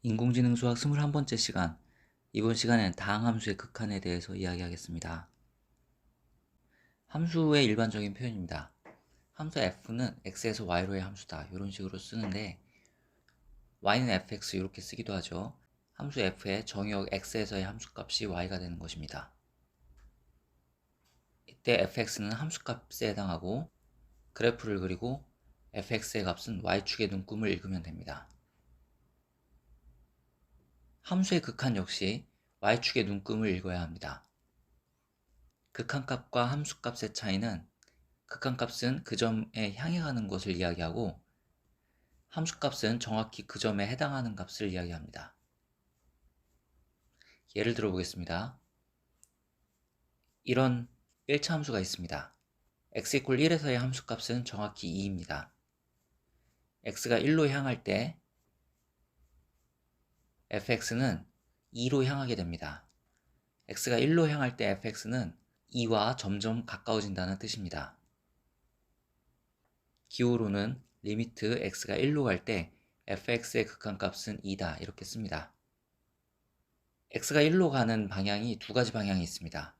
인공지능 수학 21번째 시간. 이번 시간엔 다항함수의 극한에 대해서 이야기하겠습니다. 함수의 일반적인 표현입니다. 함수 f는 x에서 y로의 함수다. 이런 식으로 쓰는데 y는 fx 이렇게 쓰기도 하죠. 함수 f의 정의역 x에서의 함수값이 y가 되는 것입니다. 이때 fx는 함수값에 해당하고 그래프를 그리고 fx의 값은 y축의 눈금을 읽으면 됩니다. 함수의 극한 역시 y축의 눈금을 읽어야 합니다. 극한값과 함수값의 차이는 극한값은 그 점에 향해 가는 것을 이야기하고 함수값은 정확히 그 점에 해당하는 값을 이야기합니다. 예를 들어 보겠습니다. 이런 1차 함수가 있습니다. x = 1에서의 함수값은 정확히 2입니다. x가 1로 향할 때 fx는 2로 향하게 됩니다. x가 1로 향할 때 fx는 2와 점점 가까워진다는 뜻입니다. 기호로는 리미트 x가 1로 갈 때 fx의 극한값은 2다 이렇게 씁니다. x가 1로 가는 방향이 두 가지 방향이 있습니다.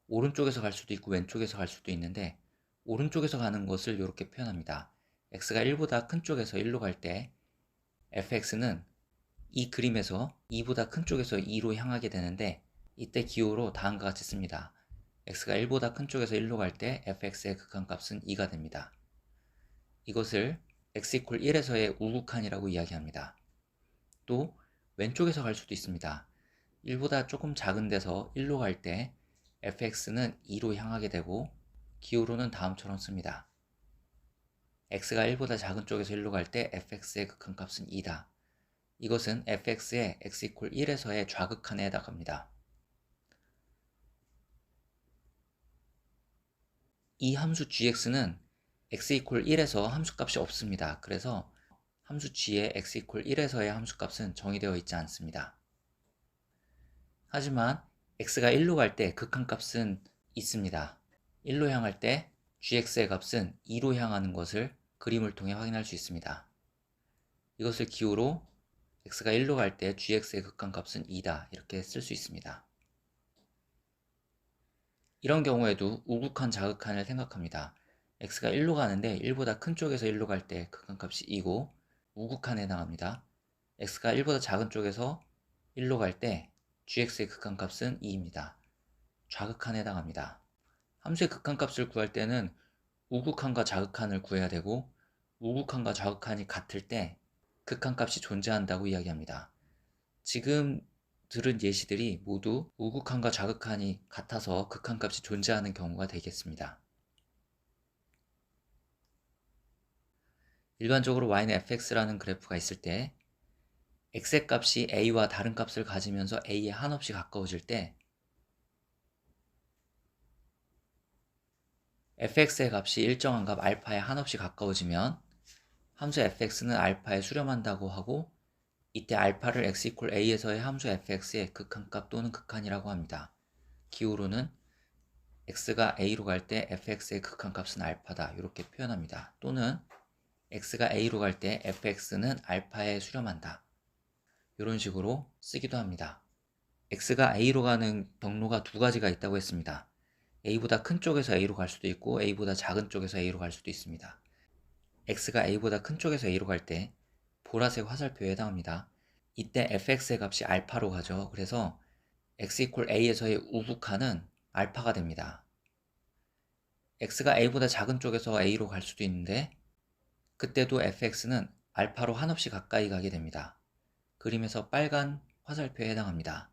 오른쪽에서 갈 수도 있고 왼쪽에서 갈 수도 있는데 오른쪽에서 가는 것을 이렇게 표현합니다. x가 1보다 큰 쪽에서 1로 갈 때 fx는 이 그림에서 2보다 큰 쪽에서 2로 향하게 되는데 이때 기호로 다음과 같이 씁니다. x가 1보다 큰 쪽에서 1로 갈 때 fx의 극한값은 2가 됩니다. 이것을 x = 1에서의 우극한이라고 이야기합니다. 또 왼쪽에서 갈 수도 있습니다. 1보다 조금 작은 데서 1로 갈 때 fx는 2로 향하게 되고 기호로는 다음처럼 씁니다. x가 1보다 작은 쪽에서 1로 갈 때 fx의 극한값은 2다. 이것은 fx의 x = 1에서의 좌극한에 해당합니다. 이 함수 gx는 x = 1에서 함수값이 없습니다. 그래서 함수 g의 x = 1에서의 함수값은 정의되어 있지 않습니다. 하지만 x가 1로 갈 때 극한값은 있습니다. 1로 향할 때 gx의 값은 2로 향하는 것을 그림을 통해 확인할 수 있습니다. 이것을 기호로 x가 1로 갈 때 gx의 극한값은 2다 이렇게 쓸 수 있습니다. 이런 경우에도 우극한 자극한을 생각합니다. x가 1로 가는데 1보다 큰 쪽에서 1로 갈 때 극한값이 2고 우극한에 해당합니다. x가 1보다 작은 쪽에서 1로 갈 때 gx의 극한값은 2입니다. 좌극한에 해당합니다. 함수의 극한값을 구할 때는 우극한과 자극한을 구해야 되고 우극한과 좌극한이 같을 때 극한값이 존재한다고 이야기합니다. 지금 들은 예시들이 모두 우극한과 좌극한이 같아서 극한값이 존재하는 경우가 되겠습니다. 일반적으로 y는 fx라는 그래프가 있을 때 x의 값이 a와 다른 값을 가지면서 a에 한없이 가까워질 때 fx의 값이 일정한 값 알파에 한없이 가까워지면 함수 fx는 알파에 수렴한다고 하고 이때 알파를 x = a에서의 함수 fx의 극한값 또는 극한이라고 합니다. 기호로는 x가 a로 갈 때 fx의 극한값은 알파다 이렇게 표현합니다. 또는 x가 a로 갈 때 fx는 알파에 수렴한다 이런 식으로 쓰기도 합니다. x가 a로 가는 경로가 두 가지가 있다고 했습니다. a보다 큰 쪽에서 a로 갈 수도 있고 a보다 작은 쪽에서 a로 갈 수도 있습니다. x가 a보다 큰 쪽에서 a로 갈 때 보라색 화살표에 해당합니다. 이때 fx의 값이 알파로 가죠. 그래서 x = a에서의 우극한은 알파가 됩니다. x가 a보다 작은 쪽에서 a로 갈 수도 있는데 그때도 fx는 알파로 한없이 가까이 가게 됩니다. 그림에서 빨간 화살표에 해당합니다.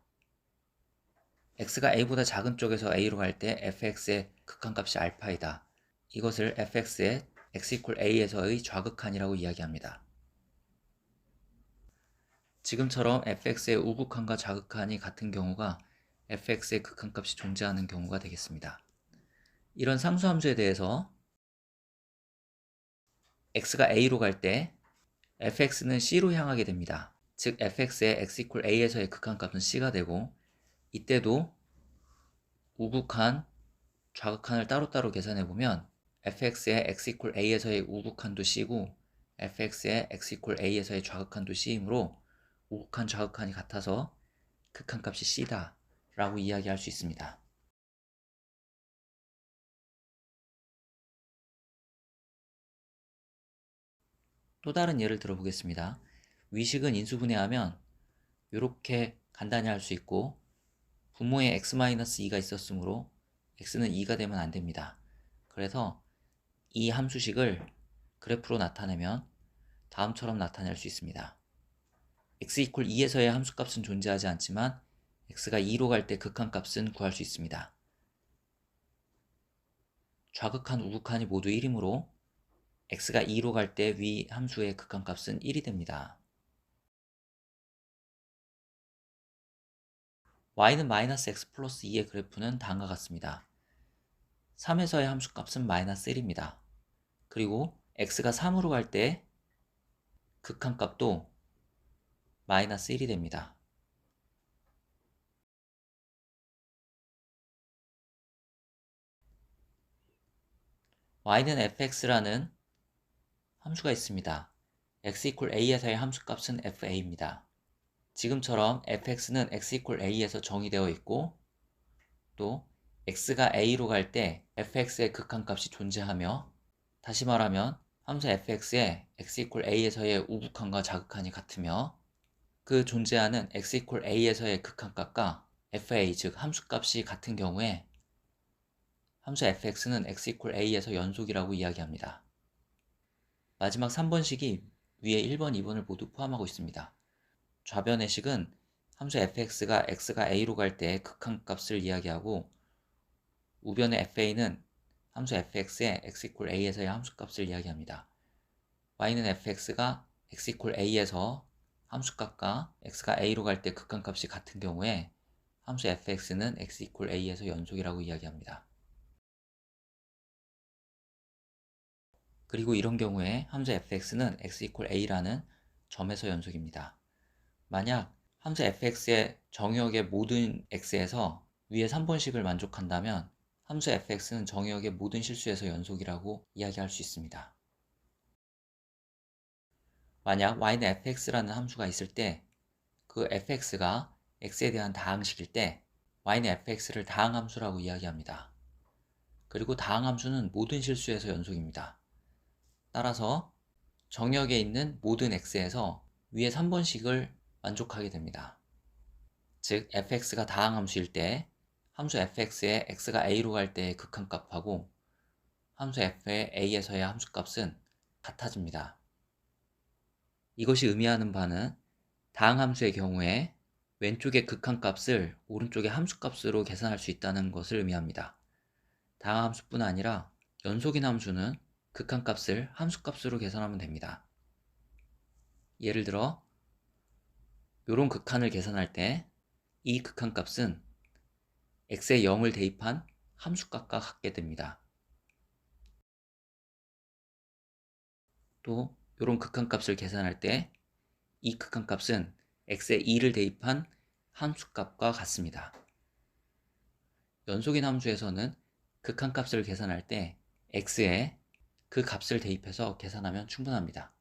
x가 a보다 작은 쪽에서 a로 갈 때 fx의 극한값이 알파이다. 이것을 fx의 x = a에서의 좌극한이라고 이야기합니다. 지금처럼 fx의 우극한과 좌극한이 같은 경우가 fx의 극한값이 존재하는 경우가 되겠습니다. 이런 상수함수에 대해서 x가 a로 갈 때 fx는 c로 향하게 됩니다. 즉 fx의 x = a에서의 극한값은 c가 되고 이때도 우극한, 좌극한을 따로따로 계산해보면 fx의 x = a에서의 우극한도 c고 fx의 x = a에서의 좌극한도 c이므로 우극한 좌극한이 같아서 극한값이 C다 라고 이야기할 수 있습니다. 또 다른 예를 들어보겠습니다. 위식은 인수분해하면 이렇게 간단히 할 수 있고 분모에 x-2가 있었으므로 x는 2가 되면 안 됩니다. 그래서 이 함수식을 그래프로 나타내면 다음처럼 나타낼 수 있습니다. x = 2에서의 함수값은 존재하지 않지만 x가 2로 갈 때 극한값은 구할 수 있습니다. 좌극한, 우극한이 모두 1이므로 x가 2로 갈 때 위 함수의 극한값은 1이 됩니다. y는 -x 플러스 2의 그래프는 다음과 같습니다. 3에서의 함수값은 -1입니다. 그리고 x가 3으로 갈 때 극한값도 -1이 됩니다. y는 fx라는 함수가 있습니다. x = a에서의 함수값은 fa입니다. 지금처럼 fx는 x = a에서 정의되어 있고 또 x가 a로 갈 때 fx의 극한값이 존재하며 다시 말하면 함수 fx에 x = a에서의 우극한과 자극한이 같으며 그 존재하는 x = a에서의 극한값과 fa 즉 함수값이 같은 경우에 함수 fx는 x = a에서 연속이라고 이야기합니다. 마지막 3번식이 위에 1번, 2번을 모두 포함하고 있습니다. 좌변의 식은 함수 fx가 x가 a로 갈 때 극한값을 이야기하고 우변의 fa는 함수 fx의 x = a에서의 함수값을 이야기합니다. y는 fx가 x = a에서 함수값과 x가 a로 갈 때 극한값이 같은 경우에 함수 fx는 x = a에서 연속이라고 이야기합니다. 그리고 이런 경우에 함수 fx는 x = a라는 점에서 연속입니다. 만약 함수 fx의 정의역의 모든 x에서 위에 3번식을 만족한다면 함수 fx는 정의역의 모든 실수에서 연속이라고 이야기할 수 있습니다. 만약 y는 fx라는 함수가 있을 때 그 fx가 x에 대한 다항식일 때 y는 fx를 다항함수라고 이야기합니다. 그리고 다항함수는 모든 실수에서 연속입니다. 따라서 정의역에 있는 모든 x에서 위에 3번식을 만족하게 됩니다. 즉 fx가 다항함수일 때 함수 fx에 x가 a로 갈 때의 극한값하고 함수 f의 a에서의 함수값은 같아집니다. 이것이 의미하는 바는 다항함수의 경우에 왼쪽의 극한값을 오른쪽의 함수값으로 계산할 수 있다는 것을 의미합니다. 다항함수뿐 아니라 연속인 함수는 극한값을 함수값으로 계산하면 됩니다. 예를 들어 이런 극한을 계산할 때 이 극한값은 x에 0을 대입한 함수값과 같게 됩니다. 또 이런 극한값을 계산할 때 이 극한값은 x에 2를 대입한 함수값과 같습니다. 연속인 함수에서는 극한값을 계산할 때 x에 그 값을 대입해서 계산하면 충분합니다.